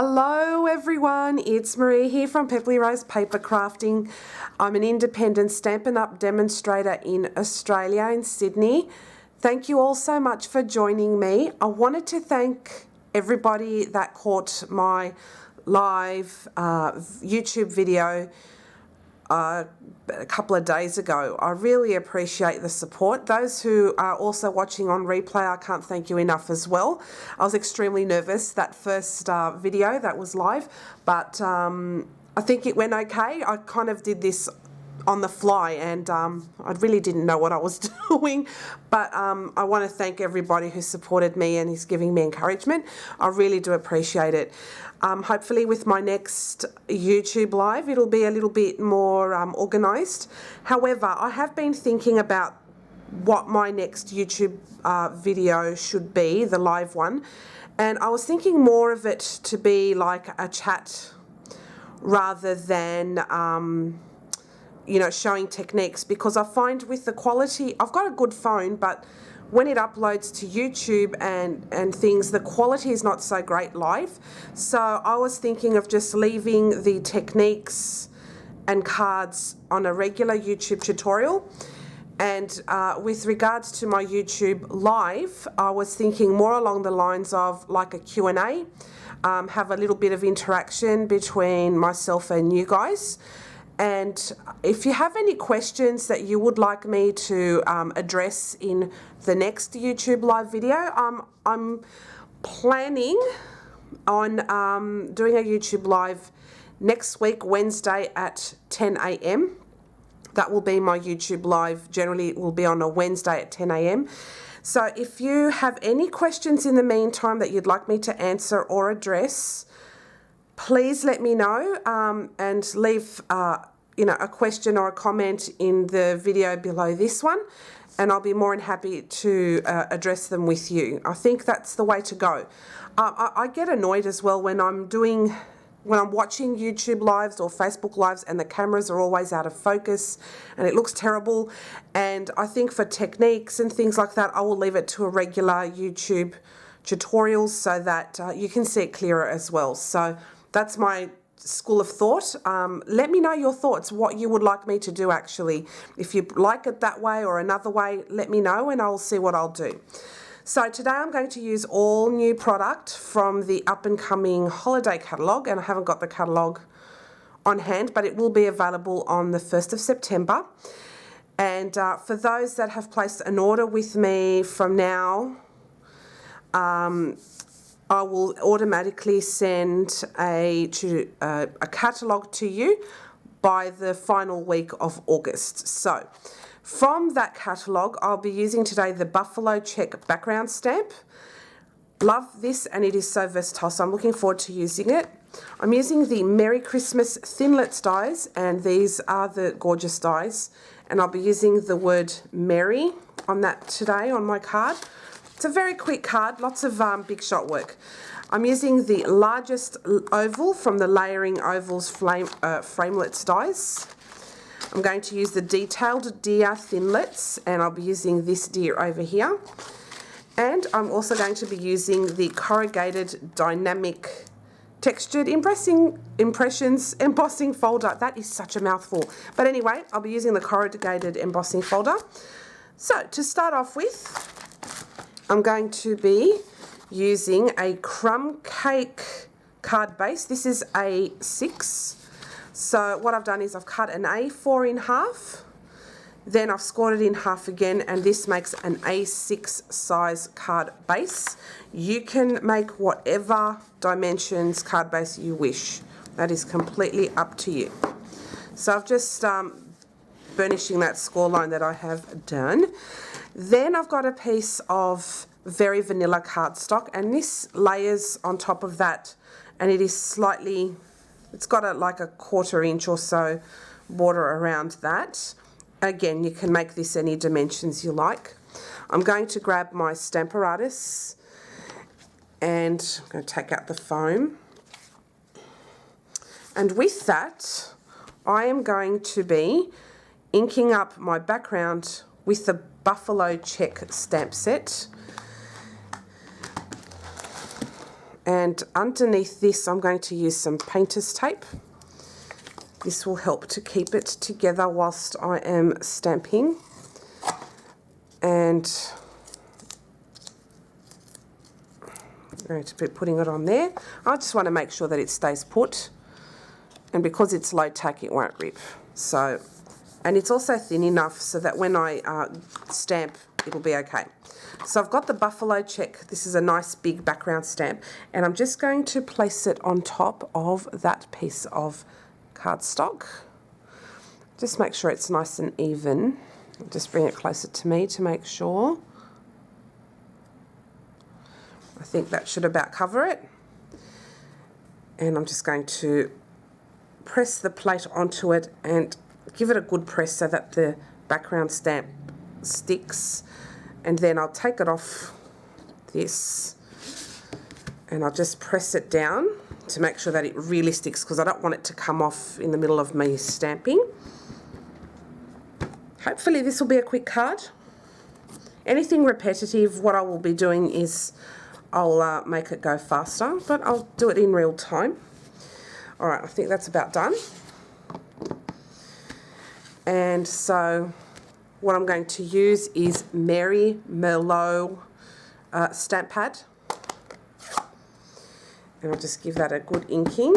Hello everyone, it's Marie here from Pepperly Rose Papercrafting. I'm an independent Stampin' Up demonstrator in Australia, in Sydney. Thank you all so much for joining me. I wanted to thank everybody that caught my live YouTube video a couple of days ago. I really appreciate the support. Those who are also watching on replay, I can't thank you enough as well. I was extremely nervous that first video that was live, but I think it went okay. I kind of did this on the fly and I really didn't know what I was doing, but I want to thank everybody who supported me and is giving me encouragement. I really do appreciate it. Hopefully with my next YouTube live it'll be a little bit more organised. However, I have been thinking about what my next YouTube video should be, the live one, and I was thinking more of it to be like a chat rather than you know, showing techniques, because I find with the quality, I've got a good phone, but when it uploads to YouTube and things, the quality is not so great live. So I was thinking of just leaving the techniques and cards on a regular YouTube tutorial. And with regards to my YouTube live, I was thinking more along the lines of like a Q&A, have a little bit of interaction between myself and you guys. And if you have any questions that you would like me to address in the next YouTube live video, I'm planning on doing a YouTube live next week, Wednesday at 10 a.m. That will be my YouTube live. Generally, it will be on a Wednesday at 10 a.m. So if you have any questions in the meantime that you'd like me to answer or address, please let me know and leave you know, a question or a comment in the video below this one, and I'll be more than happy to address them with you. I think that's the way to go. I get annoyed as well when I'm watching YouTube lives or Facebook lives and the cameras are always out of focus and it looks terrible. And I think for techniques and things like that, I will leave it to a regular YouTube tutorials so that you can see it clearer as well. So that's my school of thought. Let me know your thoughts, what you would like me to do actually. If you like it that way or another way, let me know and I'll see what I'll do. So today I'm going to use all new product from the up and coming holiday catalogue, and I haven't got the catalogue on hand, but it will be available on the 1st of September. And for those that have placed an order with me from now, I will automatically send a catalogue to you by the final week of August. So from that catalogue, I'll be using today the Buffalo Check background stamp. Love this, and it is so versatile, so I'm looking forward to using it. I'm using the Merry Christmas Thinlit dies, and these are the gorgeous dies, and I'll be using the word Merry on that today on my card. It's a very quick card, lots of big shot work. I'm using the largest oval from the Layering Ovals Framelit Dies. I'm going to use the Detailed Deer Thinlits, and I'll be using this deer over here. And I'm also going to be using the Corrugated Dynamic Textured Impressions Embossing Folder. That is such a mouthful. But anyway, I'll be using the Corrugated Embossing Folder. So to start off with, I'm going to be using a crumb cake card base. This is A6. So what I've done is I've cut an A4 in half, then I've scored it in half again, and this makes an A6 size card base. You can make whatever dimensions card base you wish. That is completely up to you. So I've just burnishing that score line that I have done. Then I've got a piece of very vanilla cardstock, and this layers on top of that, and it is slightly, it's got like a 1/4 inch or so border around that. Again, you can make this any dimensions you like. I'm going to grab my Stamparatus and I'm going to take out the foam, and with that I am going to be inking up my background with the Buffalo Check stamp set. And underneath this, I'm going to use some painter's tape. This will help to keep it together whilst I am stamping. And I'm going to be putting it on there. I just want to make sure that it stays put. And because it's low tack, it won't rip. So, and it's also thin enough so that when I stamp, it'll be okay. So I've got the buffalo check. This is a nice big background stamp. And I'm just going to place it on top of that piece of cardstock. Just make sure it's nice and even. Just bring it closer to me to make sure. I think that should about cover it. And I'm just going to press the plate onto it and give it a good press so that the background stamp sticks. And then I'll take it off this and I'll just press it down to make sure that it really sticks, because I don't want it to come off in the middle of me stamping. Hopefully this will be a quick card. Anything repetitive, what I will be doing is I'll make it go faster, but I'll do it in real time. All right, I think that's about done. And so what I'm going to use is Mary Merlot stamp pad. And I'll just give that a good inking.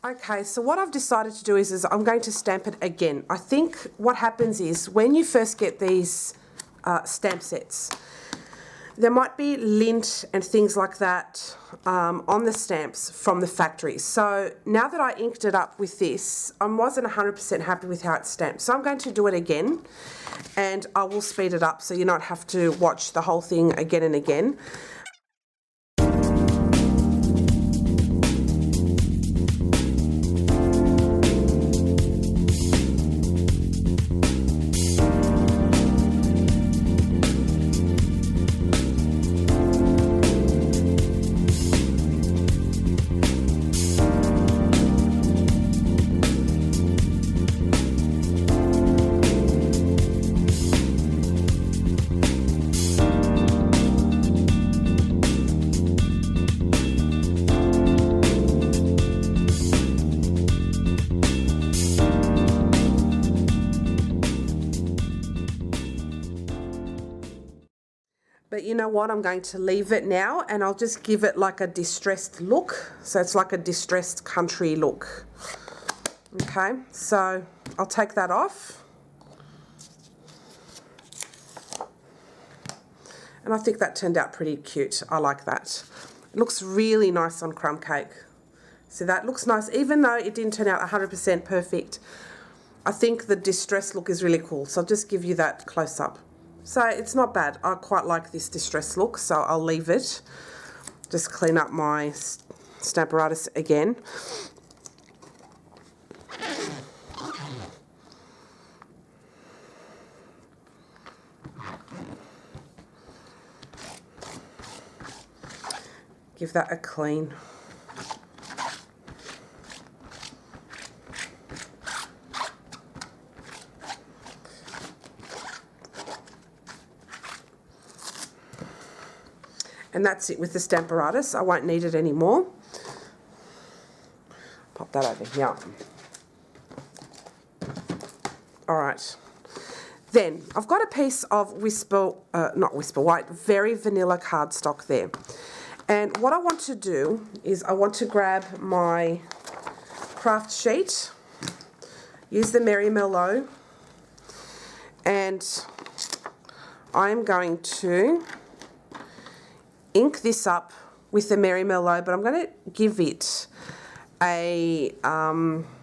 Okay, so what I've decided to do is I'm going to stamp it again. I think what happens is when you first get these stamp sets, there might be lint and things like that on the stamps from the factory. So now that I inked it up with this, I wasn't 100% happy with how it's stamped. So I'm going to do it again, and I will speed it up so you don't have to watch the whole thing again and again. But you know what, I'm going to leave it now and I'll just give it like a distressed look. So it's like a distressed country look. Okay, so I'll take that off. And I think that turned out pretty cute. I like that. It looks really nice on crumb cake. So that looks nice, even though it didn't turn out 100% perfect. I think the distressed look is really cool. So I'll just give you that close up. So it's not bad. I quite like this distressed look, so I'll leave it. Just clean up my Stamparatus again. Give that a clean. And that's it with the Stamparatus. I won't need it anymore. Pop that over here. Alright. Then, I've got a piece of not Whisper White, very vanilla cardstock there. And what I want to do is I want to grab my craft sheet, use the Merry Merlot, and I'm going to ink this up with the Merry Merlot, but I'm going to give it a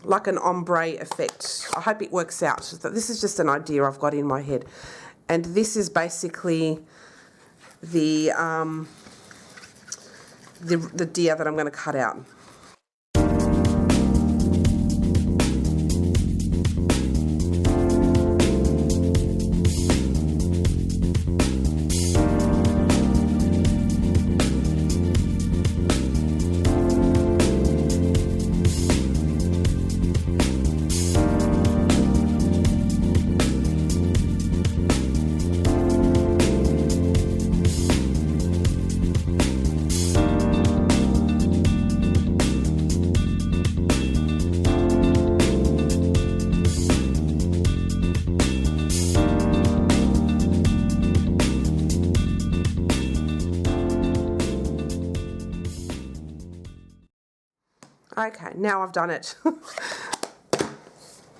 like an ombre effect. I hope it works out. This is just an idea I've got in my head, and this is basically the deer that I'm going to cut out. Okay, now I've done it.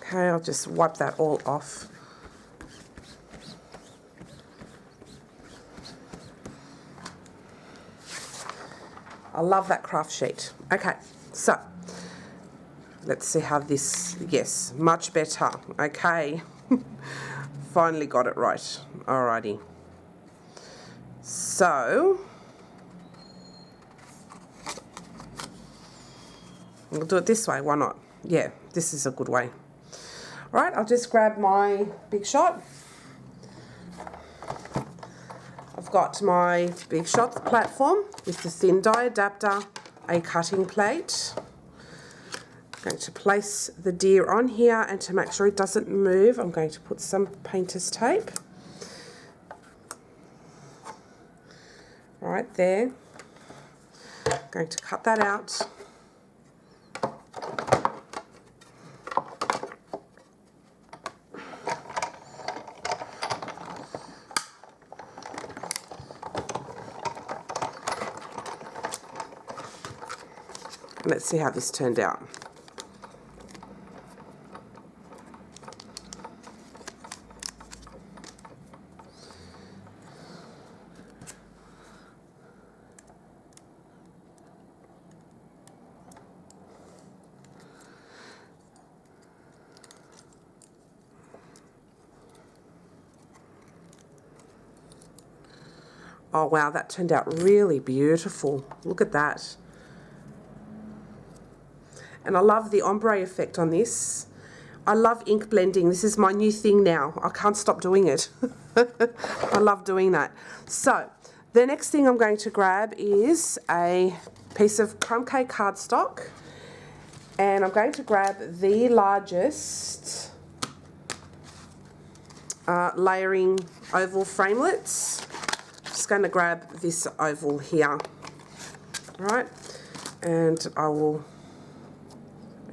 Okay, I'll just wipe that all off. I love that craft sheet. Okay, so let's see how this, yes, much better. Okay, finally got it right. Alrighty. So we'll do it this way, why not? Yeah, this is a good way. Right, I'll just grab my Big Shot. I've got my Big Shot platform with the thin die adapter, a cutting plate. I'm going to place the deer on here, and to make sure it doesn't move, I'm going to put some painter's tape. Right there. I'm going to cut that out. Let's see how this turned out. Oh wow, that turned out really beautiful. Look at that. And I love the ombre effect on this. I love ink blending. This is my new thing now. I can't stop doing it. I love doing that. So, the next thing I'm going to grab is a piece of crumb cake cardstock. And I'm going to grab the largest layering oval framelits. Just going to grab this oval here. Right? And I will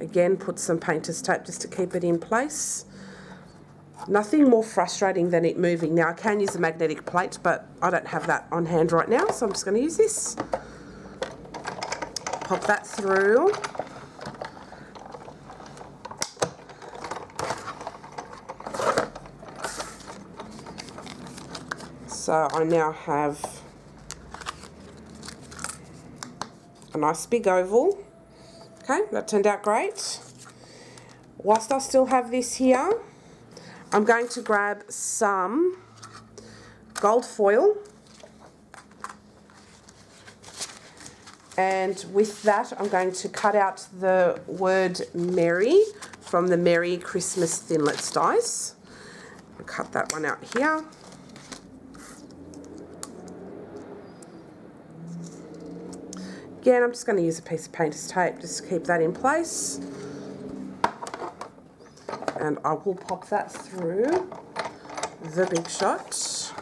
again put some painter's tape just to keep it in place. Nothing more frustrating than it moving. Now I can use a magnetic plate, but I don't have that on hand right now, so I'm just going to use this. Pop that through. So I now have a nice big oval. Okay, that turned out great. Whilst I still have this here, I'm going to grab some gold foil, and with that I'm going to cut out the word Merry from the Merry Christmas Thinlit dies. I'll cut that one out here. Again, I'm just going to use a piece of painter's tape just to keep that in place. And I will pop that through the Big Shot.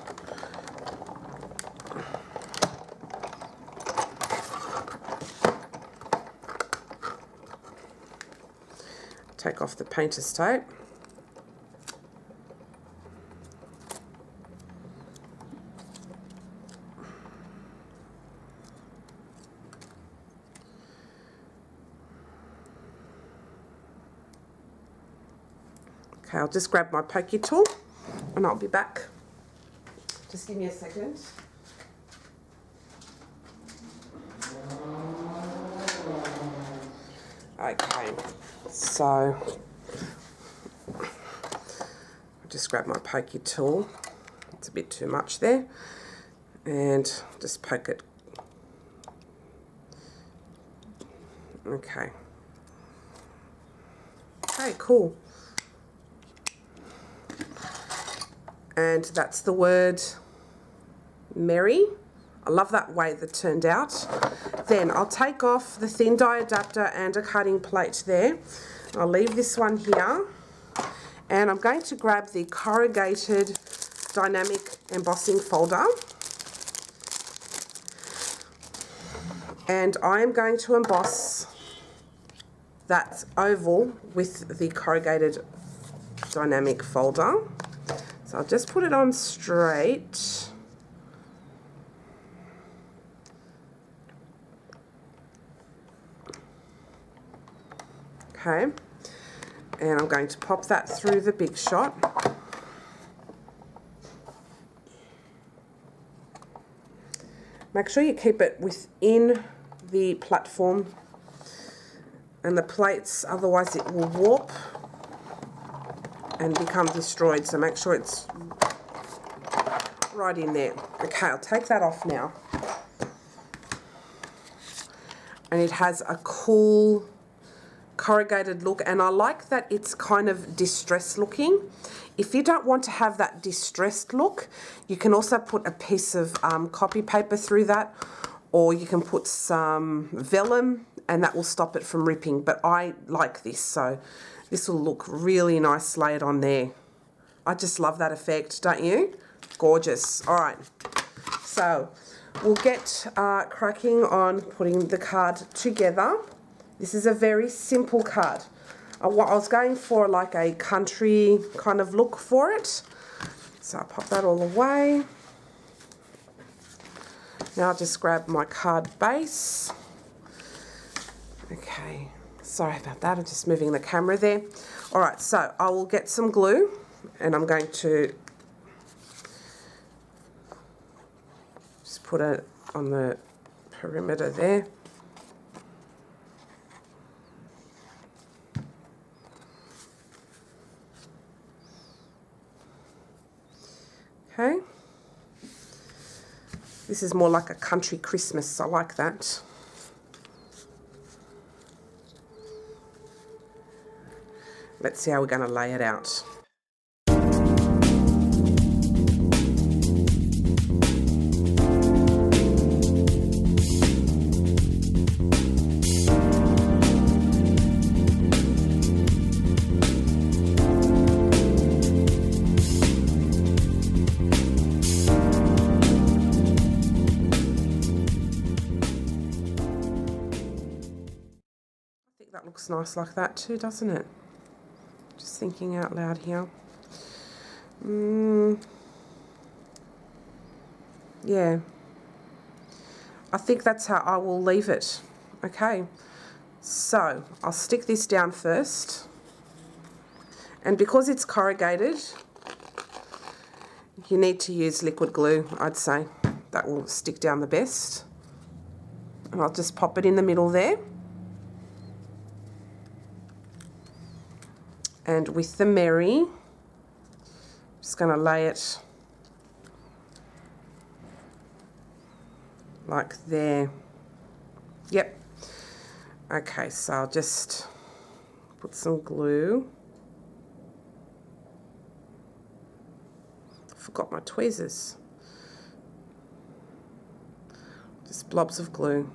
take off the painter's tape. Okay, I'll just grab my pokey tool and I'll be back. Just give me a second. Okay, so I'll just grab my pokey tool. It's a bit too much there. And just poke it. Okay. Okay, cool. And that's the word merry. I love that way that turned out. Then I'll take off the thin die adapter and a cutting plate there. I'll leave this one here. And I'm going to grab the Corrugated dynamic embossing folder. And I am going to emboss that oval with the Corrugated dynamic folder. So I'll just put it on straight. Okay, and I'm going to pop that through the Big Shot. Make sure you keep it within the platform and the plates, otherwise it will warp and become destroyed, so make sure it's right in there. Okay, I'll take that off now. And it has a cool corrugated look, and I like that it's kind of distressed looking. If you don't want to have that distressed look, you can also put a piece of copy paper through that, or you can put some vellum and that will stop it from ripping, but I like this, so this will look really nice laid on there. I just love that effect, don't you? Gorgeous. All right, so we'll get cracking on putting the card together. This is a very simple card. I was going for like a country kind of look for it. So I'll pop that all away. Now I'll just grab my card base. Okay, sorry about that, I'm just moving the camera there. All right, so I will get some glue and I'm going to just put it on the perimeter there. Okay, this is more like a country Christmas, I like that. Let's see how we're going to lay it out. That looks nice like that too, doesn't it? Just thinking out loud here. Yeah. I think that's how I will leave it. Okay. So, I'll stick this down first. And because it's corrugated, you need to use liquid glue, I'd say. That will stick down the best. And I'll just pop it in the middle there. And with the Merry, I'm just going to lay it like there. Yep. Okay, so I'll just put some glue. Forgot my tweezers. Just blobs of glue.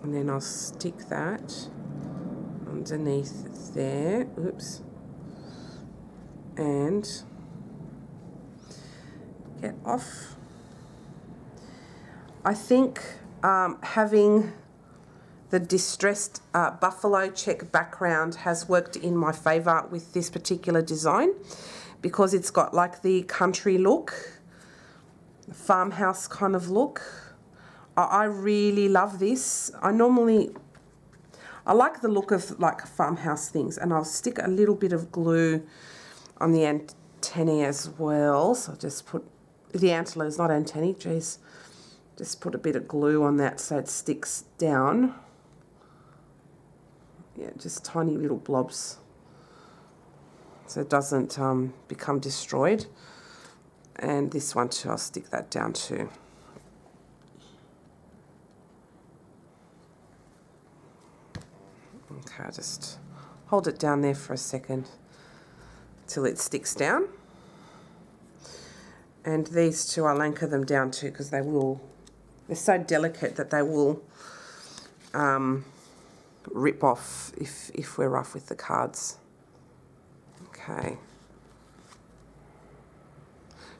And then I'll stick that underneath there. Oops. And get off. I think having the distressed buffalo check background has worked in my favour with this particular design, because it's got like the country look, farmhouse kind of look. I really love this. I like the look of like farmhouse things, and I'll stick a little bit of glue on the antennae as well. So I'll just put the antlers, not antennae, geez. Just put a bit of glue on that so it sticks down. Yeah, just tiny little blobs, so it doesn't become destroyed. And this one too, I'll stick that down too. Okay, I'll just hold it down there for a second till it sticks down. And these two, I'll anchor them down too, because they're so delicate that they will rip off if we're rough with the cards. Okay.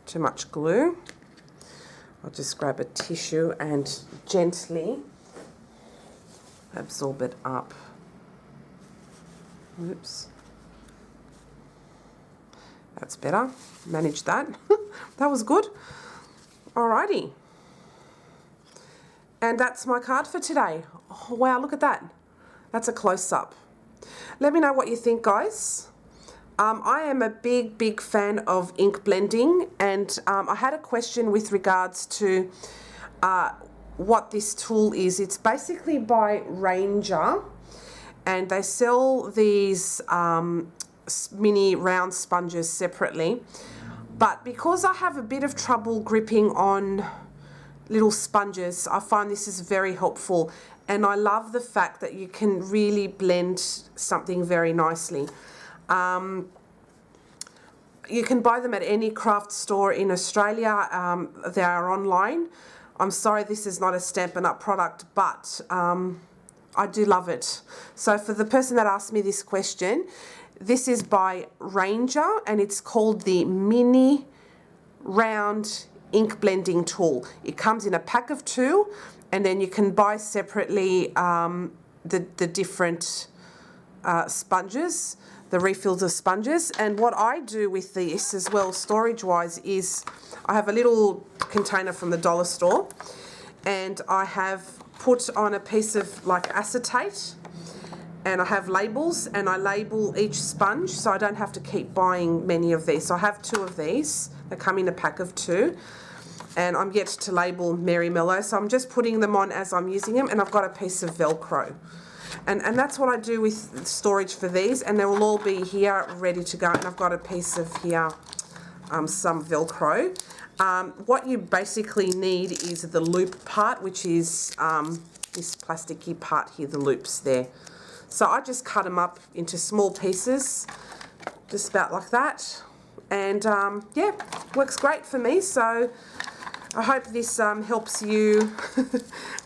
Too much glue. I'll just grab a tissue and gently absorb it up. Oops. That's better. Manage that. That was good. Alrighty. And that's my card for today. Oh, wow, look at that. That's a close-up. Let me know what you think, guys. I am a big fan of ink blending, and I had a question with regards to what this tool is. It's basically by Ranger, and they sell these mini round sponges separately. But because I have a bit of trouble gripping on little sponges, I find this is very helpful, and I love the fact that you can really blend something very nicely. You can buy them at any craft store in Australia. They are online. I'm sorry this is not a Stampin' Up product, but I do love it. So for the person that asked me this question, this is by Ranger, and it's called the Mini Round Ink Blending Tool. It comes in a pack of 2, and then you can buy separately the different sponges, the refills of sponges. And what I do with this as well, storage-wise, is I have a little container from the dollar store, and I have put on a piece of like acetate, and I have labels, and I label each sponge so I don't have to keep buying many of these. So I have 2 of these. They come in a pack of 2, and I'm yet to label Mary Mellow, so I'm just putting them on as I'm using them, and I've got a piece of Velcro. And that's what I do with storage for these, and they will all be here ready to go, and I've got a piece of here, some Velcro. What you basically need is the loop part, which is this plasticky part here, the loops there. So I just cut them up into small pieces, just about like that. And yeah, works great for me. So I hope this helps you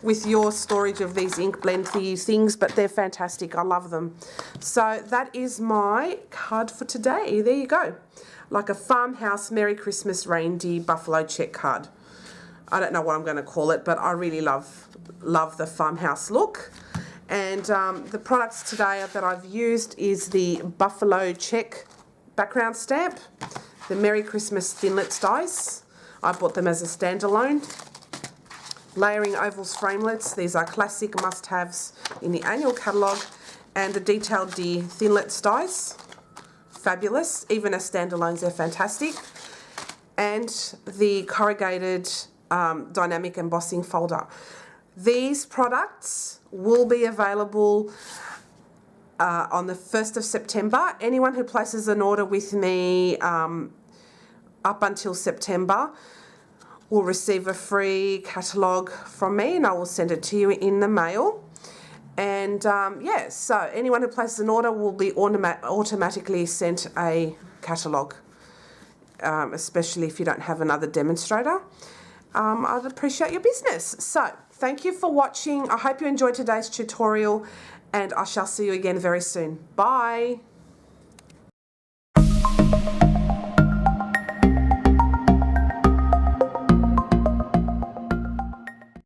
with your storage of these ink blendy things, but they're fantastic. I love them. So that is my card for today. There you go. Like a farmhouse Merry Christmas reindeer buffalo check card. I don't know what I'm going to call it, but I really love the farmhouse look. And the products today that I've used is the buffalo check background stamp, the Merry Christmas Thinlit dies. I bought them as a standalone. Layering Ovals Framelits. These are classic must-haves in the annual catalogue. And the Detailed D Thinlit dies. Fabulous. Even as standalones, they're fantastic. And the Corrugated Dynamic Embossing Folder. These products will be available on the 1st of September. Anyone who places an order with me up until September will receive a free catalogue from me, and I will send it to you in the mail. And yeah, so anyone who places an order will be automatically sent a catalogue, especially if you don't have another demonstrator. I'd appreciate your business. So thank you for watching. I hope you enjoyed today's tutorial, and I shall see you again very soon. Bye.